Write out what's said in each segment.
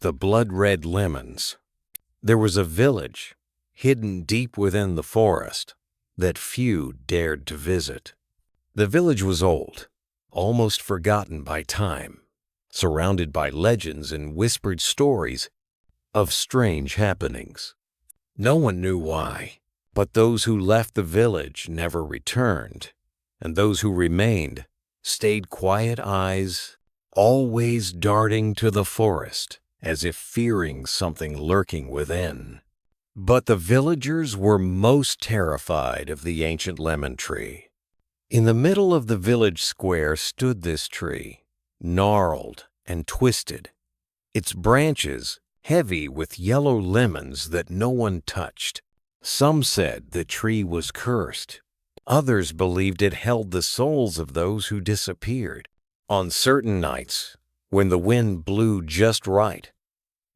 The blood-red lemons. There was a village, hidden deep within the forest, that few dared to visit. The village was old, almost forgotten by time, surrounded by legends and whispered stories of strange happenings. No one knew why, but those who left the village never returned, and those who remained stayed quiet eyes, always darting to the forest, as if fearing something lurking within. But the villagers were most terrified of the ancient lemon tree. In the middle of the village square stood this tree, gnarled and twisted, its branches heavy with yellow lemons that no one touched. Some said the tree was cursed. Others believed it held the souls of those who disappeared. On certain nights, when the wind blew just right,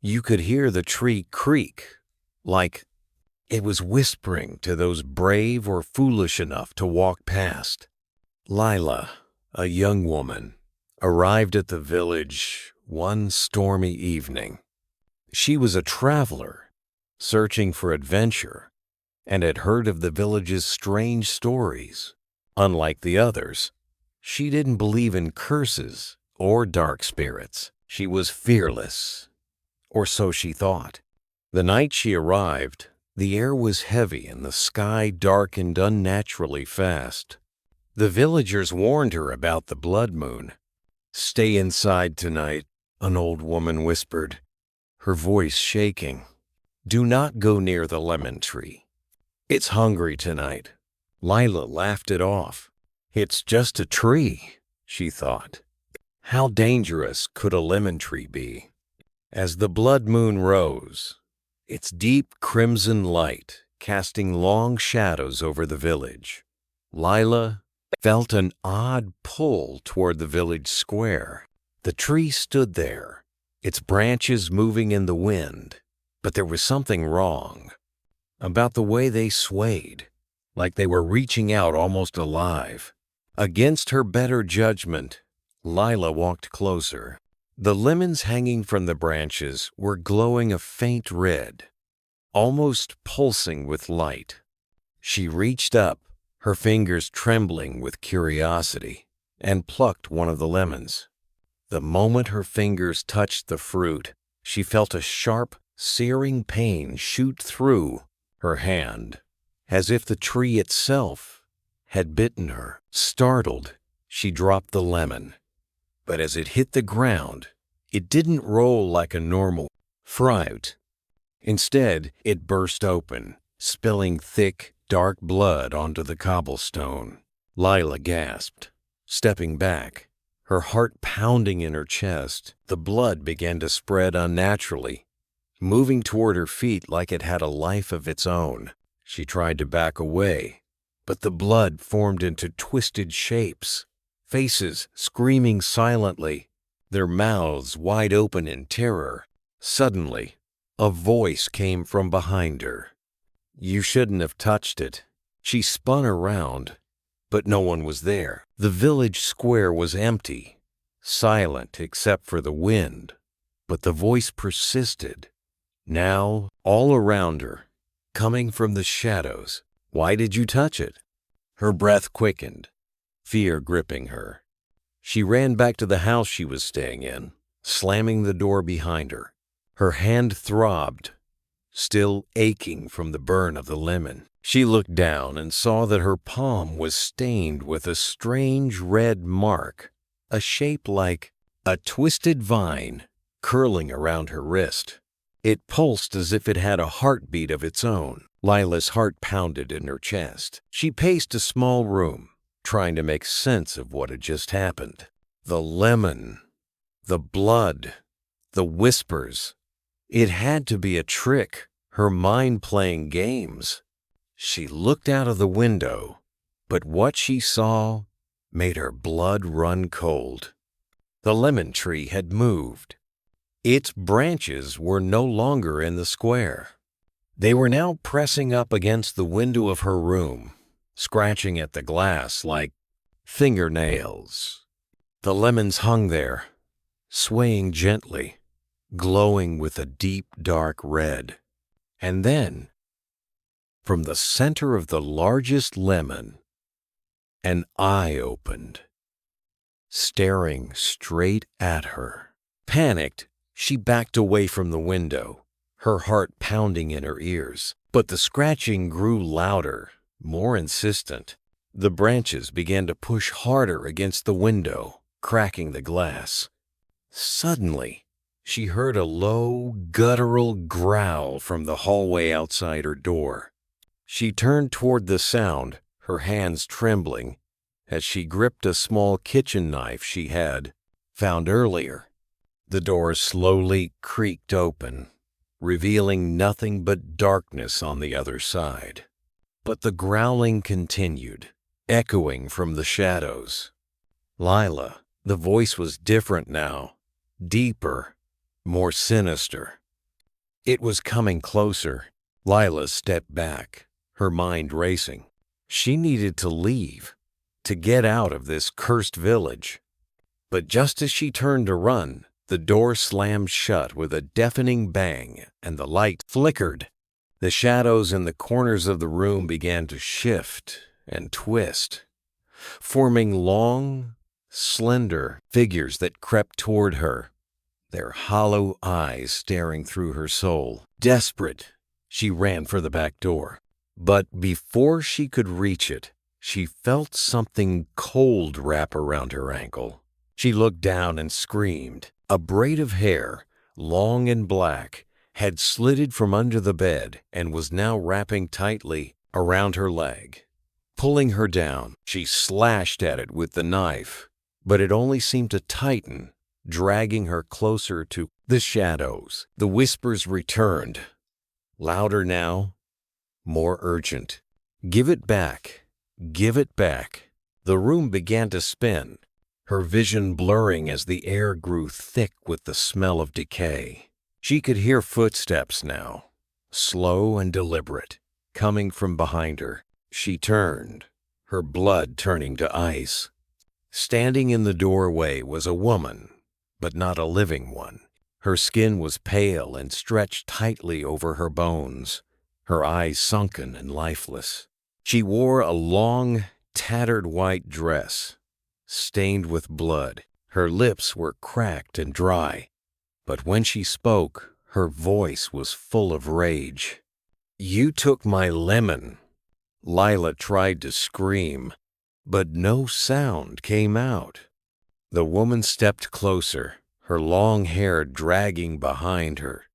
you could hear the tree creak, like it was whispering to those brave or foolish enough to walk past. Lila, a young woman, arrived at the village one stormy evening. She was a traveler, searching for adventure, and had heard of the village's strange stories. Unlike the others, she didn't believe in curses or dark spirits. She was fearless, or so she thought. The night she arrived, the air was heavy and the sky darkened unnaturally fast. The villagers warned her about the blood moon. "Stay inside tonight," an old woman whispered, her voice shaking. "Do not go near the lemon tree. It's hungry tonight." Lila laughed it off. "It's just a tree," she thought. How dangerous could a lemon tree be? As the blood moon rose, its deep crimson light casting long shadows over the village, Lila felt an odd pull toward the village square. The tree stood there, its branches moving in the wind, but there was something wrong about the way they swayed, like they were reaching out almost alive. Against her better judgment, Lila walked closer. The lemons hanging from the branches were glowing a faint red, almost pulsing with light. She reached up, her fingers trembling with curiosity, and plucked one of the lemons. The moment her fingers touched the fruit, she felt a sharp, searing pain shoot through her hand, as if the tree itself had bitten her. Startled, she dropped the lemon. But as it hit the ground, it didn't roll like a normal fruit. Instead, it burst open, spilling thick, dark blood onto the cobblestone. Lila gasped, stepping back, her heart pounding in her chest. The blood began to spread unnaturally, moving toward her feet like it had a life of its own. She tried to back away, but the blood formed into twisted shapes, faces screaming silently, their mouths wide open in terror. Suddenly, a voice came from behind her. "You shouldn't have touched it." She spun around, but no one was there. The village square was empty, silent except for the wind, but the voice persisted, now all around her, coming from the shadows. "Why did you touch it?" Her breath quickened, fear gripping her. She ran back to the house she was staying in, slamming the door behind her. Her hand throbbed, still aching from the burn of the lemon. She looked down and saw that her palm was stained with a strange red mark, a shape like a twisted vine curling around her wrist. It pulsed as if it had a heartbeat of its own. Lila's heart pounded in her chest. She paced a small room, trying to make sense of what had just happened. The lemon, the blood, the whispers. It had to be a trick, her mind playing games. She looked out of the window, but what she saw made her blood run cold. The lemon tree had moved. Its branches were no longer in the square. They were now pressing up against the window of her room, scratching at the glass like fingernails. The lemons hung there, swaying gently, glowing with a deep, dark red. And then, from the center of the largest lemon, an eye opened, staring straight at her. Panicked, she backed away from the window, her heart pounding in her ears. But the scratching grew louder, more insistent. The branches began to push harder against the window, cracking the glass. Suddenly, she heard a low, guttural growl from the hallway outside her door. She turned toward the sound, her hands trembling, as she gripped a small kitchen knife she had found earlier. The door slowly creaked open, revealing nothing but darkness on the other side. But the growling continued, echoing from the shadows. Lila, the voice was different now, deeper, more sinister. It was coming closer. Lila stepped back, her mind racing. She needed to leave, to get out of this cursed village. But just as she turned to run, the door slammed shut with a deafening bang, and the light flickered. The shadows in the corners of the room began to shift and twist, forming long, slender figures that crept toward her, their hollow eyes staring through her soul. Desperate, she ran for the back door. But before she could reach it, she felt something cold wrap around her ankle. She looked down and screamed. A braid of hair, long and black, had slitted from under the bed and was now wrapping tightly around her leg. Pulling her down, she slashed at it with the knife, but it only seemed to tighten, dragging her closer to the shadows. The whispers returned, louder now, more urgent. "Give it back. Give it back." The room began to spin, her vision blurring as the air grew thick with the smell of decay. She could hear footsteps now, slow and deliberate, coming from behind her. She turned, her blood turning to ice. Standing in the doorway was a woman, but not a living one. Her skin was pale and stretched tightly over her bones, her eyes sunken and lifeless. She wore a long, tattered white dress, stained with blood. Her lips were cracked and dry, but when she spoke, her voice was full of rage. "You took my lemon." Lila tried to scream, but no sound came out. The woman stepped closer, her long hair dragging behind her,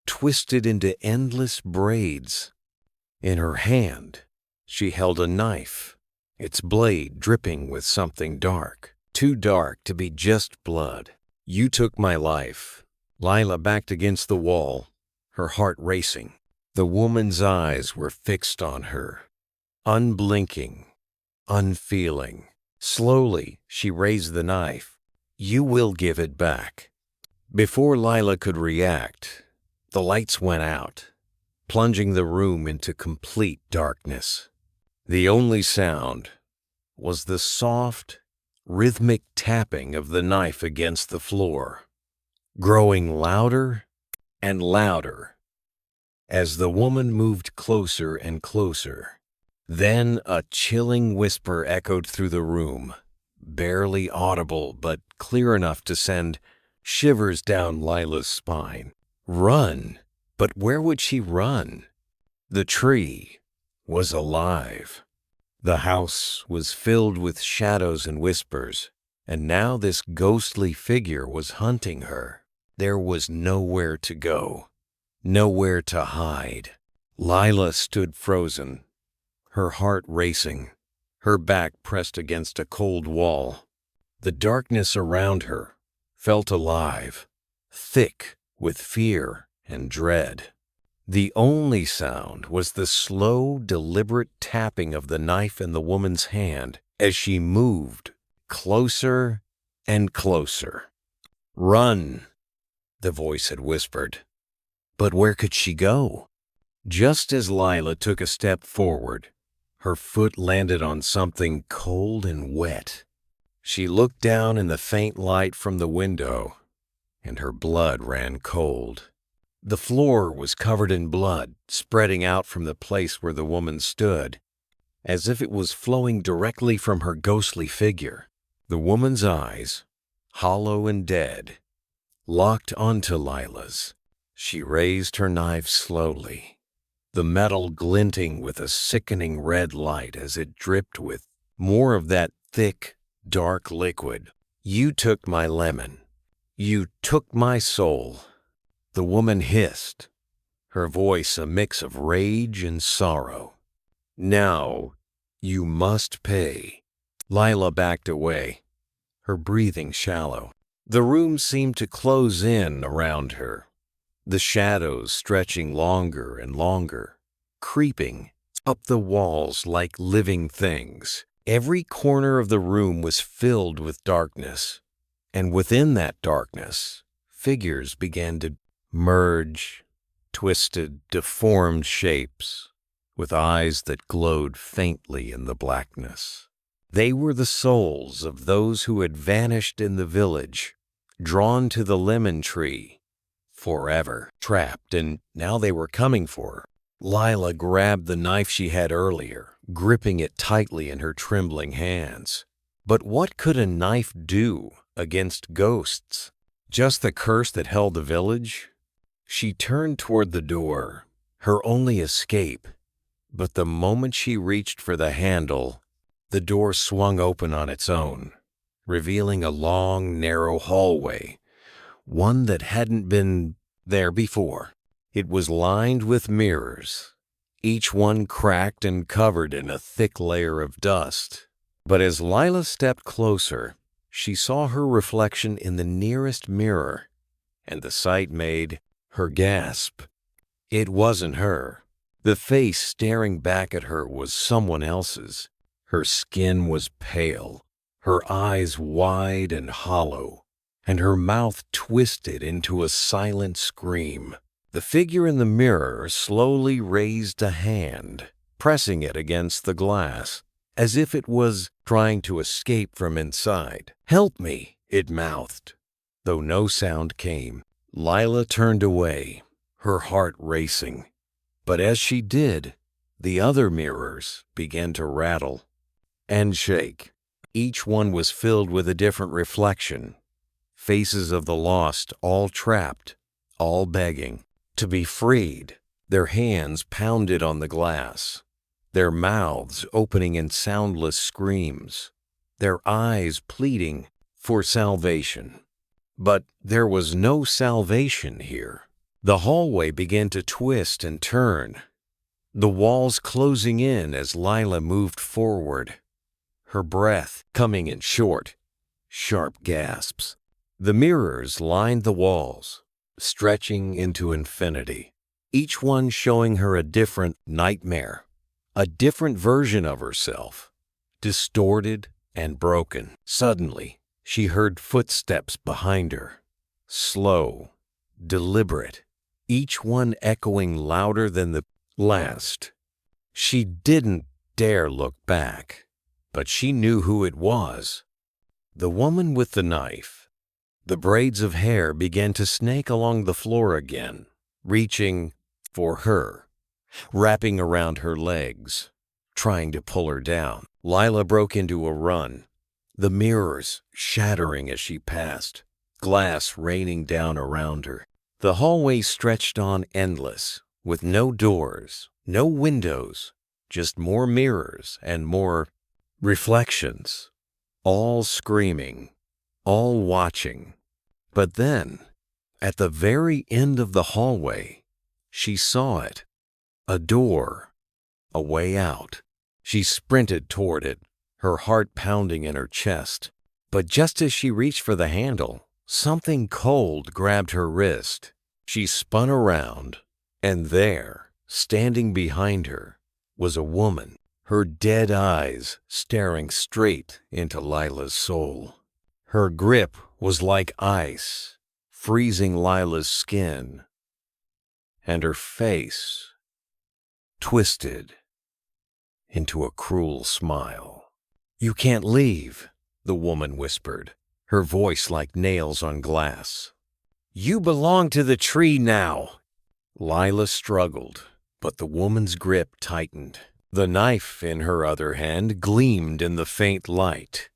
twisted into endless braids. In her hand, she held a knife, its blade dripping with something dark, too dark to be just blood. "You took my life." Lila backed against the wall, her heart racing. The woman's eyes were fixed on her, unblinking, unfeeling. Slowly, she raised the knife. "You will give it back." Before Lila could react, the lights went out, plunging the room into complete darkness. The only sound was the soft, rhythmic tapping of the knife against the floor, growing louder and louder as the woman moved closer and closer. Then a chilling whisper echoed through the room, barely audible but clear enough to send shivers down Lila's spine. Run! But where would she run? The tree was alive. The house was filled with shadows and whispers, and now this ghostly figure was hunting her. There was nowhere to go, nowhere to hide. Lila stood frozen, her heart racing, her back pressed against a cold wall. The darkness around her felt alive, thick with fear and dread. The only sound was the slow, deliberate tapping of the knife in the woman's hand as she moved closer and closer. "Run," the voice had whispered. But where could she go? Just as Lila took a step forward, her foot landed on something cold and wet. She looked down in the faint light from the window and her blood ran cold. The floor was covered in blood, spreading out from the place where the woman stood, as if it was flowing directly from her ghostly figure. The woman's eyes, hollow and dead, locked onto Lila's. She raised her knife slowly, the metal glinting with a sickening red light as it dripped with more of that thick, dark liquid. "You took my lemon. You took my soul," the woman hissed, her voice a mix of rage and sorrow. "Now you must pay." Lila backed away, her breathing shallow. The room seemed to close in around her, the shadows stretching longer and longer, creeping up the walls like living things. Every corner of the room was filled with darkness, and within that darkness, figures began to merge, twisted, deformed shapes, with eyes that glowed faintly in the blackness. They were the souls of those who had vanished in the village, drawn to the lemon tree, forever trapped, and now they were coming for her. Lila grabbed the knife she had earlier, gripping it tightly in her trembling hands. But what could a knife do against ghosts? Just the curse that held the village? She turned toward the door, her only escape, but the moment she reached for the handle, the door swung open on its own, revealing a long, narrow hallway, one that hadn't been there before. It was lined with mirrors, each one cracked and covered in a thick layer of dust. But as Lila stepped closer, she saw her reflection in the nearest mirror, and the sight made her gasp. It wasn't her. The face staring back at her was someone else's. Her skin was pale, her eyes wide and hollow, and her mouth twisted into a silent scream. The figure in the mirror slowly raised a hand, pressing it against the glass, as if it was trying to escape from inside. "Help me," it mouthed. Though no sound came, Lila turned away, her heart racing. But as she did, the other mirrors began to rattle and shake. Each one was filled with a different reflection. Faces of the lost, all trapped, all begging to be freed. Their hands pounded on the glass, their mouths opening in soundless screams, their eyes pleading for salvation. But there was no salvation here. The hallway began to twist and turn, the walls closing in as Lila moved forward, her breath coming in short, sharp gasps. The mirrors lined the walls, stretching into infinity, each one showing her a different nightmare, a different version of herself, distorted and broken. Suddenly, she heard footsteps behind her, slow, deliberate, each one echoing louder than the last. She didn't dare look back, but she knew who it was. The woman with the knife. The braids of hair began to snake along the floor again, reaching for her, wrapping around her legs, trying to pull her down. Lila broke into a run, the mirrors shattering as she passed, glass raining down around her. The hallway stretched on endless, with no doors, no windows, just more mirrors and more reflections, all screaming, all watching. But then, at the very end of the hallway, she saw it, a door, a way out. She sprinted toward it, her heart pounding in her chest. But just as she reached for the handle, something cold grabbed her wrist. She spun around, and there, standing behind her, was a woman, her dead eyes staring straight into Lila's soul. Her grip was like ice, freezing Lila's skin, and her face twisted into a cruel smile. "You can't leave," the woman whispered, her voice like nails on glass. "You belong to the tree now." Lila struggled, but the woman's grip tightened. The knife in her other hand gleamed in the faint light,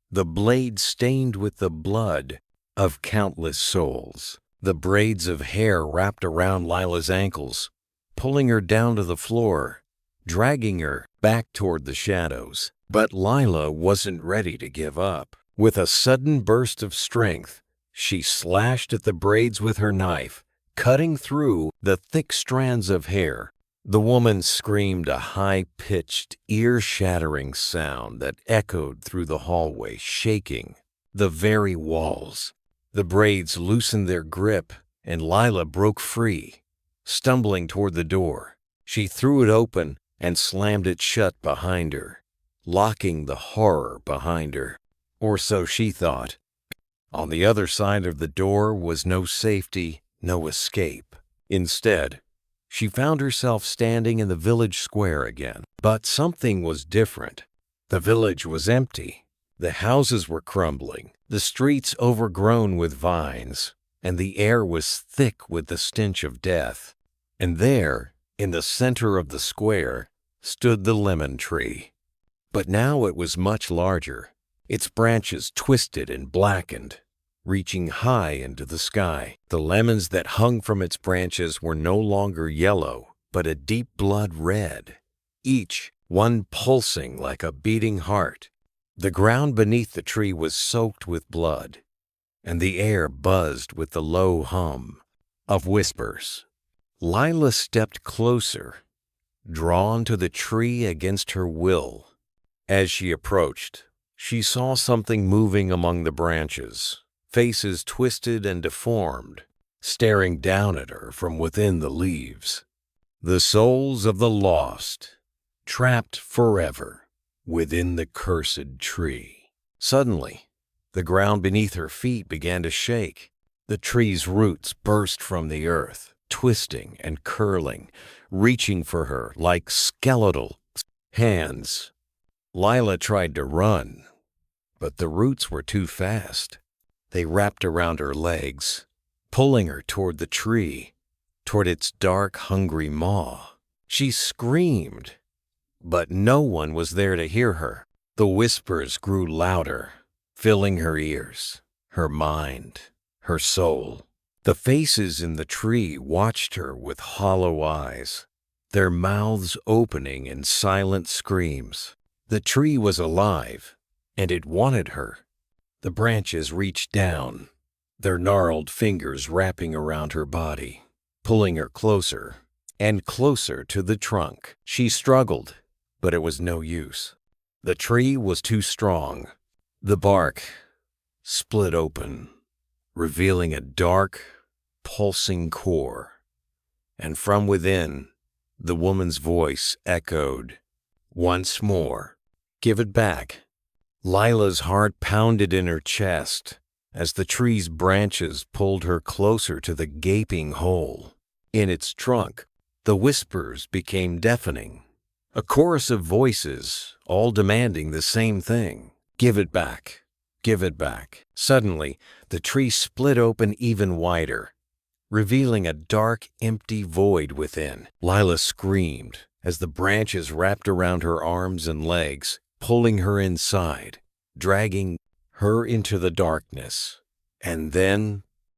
the blade stained with the blood of countless souls. The braids of hair wrapped around Lila's ankles, pulling her down to the floor, dragging her back toward the shadows. But Lila wasn't ready to give up. With a sudden burst of strength, she slashed at the braids with her knife, cutting through the thick strands of hair. The woman screamed a high-pitched, ear-shattering sound that echoed through the hallway, shaking the very walls. The braids loosened their grip, and Lila broke free. Stumbling toward the door, she threw it open and slammed it shut behind her, locking the horror behind her. Or so she thought. On the other side of the door was no safety, no escape. Instead, she found herself standing in the village square again. But something was different. The village was empty. The houses were crumbling, the streets overgrown with vines, and the air was thick with the stench of death. And there, in the center of the square, stood the lemon tree. But now it was much larger, its branches twisted and blackened, reaching high into the sky. The lemons that hung from its branches were no longer yellow, but a deep blood red, each one pulsing like a beating heart. The ground beneath the tree was soaked with blood, and the air buzzed with the low hum of whispers. Lila stepped closer, drawn to the tree against her will. As she approached, she saw something moving among the branches, faces twisted and deformed, staring down at her from within the leaves. The souls of the lost, trapped forever within the cursed tree. Suddenly, the ground beneath her feet began to shake. The tree's roots burst from the earth, twisting and curling, reaching for her like skeletal hands. Lila tried to run, but the roots were too fast. They wrapped around her legs, pulling her toward the tree, toward its dark, hungry maw. She screamed, but no one was there to hear her. The whispers grew louder, filling her ears, her mind, her soul. The faces in the tree watched her with hollow eyes, their mouths opening in silent screams. The tree was alive, and it wanted her. The branches reached down, their gnarled fingers wrapping around her body, pulling her closer and closer to the trunk. She struggled, but it was no use. The tree was too strong. The bark split open, revealing a dark, pulsing core. And from within, the woman's voice echoed once more, "Give it back." Lila's heart pounded in her chest as the tree's branches pulled her closer to the gaping hole. In its trunk, the whispers became deafening, a chorus of voices, all demanding the same thing: "Give it back, give it back." Suddenly, the tree split open even wider, revealing a dark, empty void within. Lila screamed as the branches wrapped around her arms and legs, pulling her inside, dragging her into the darkness. And then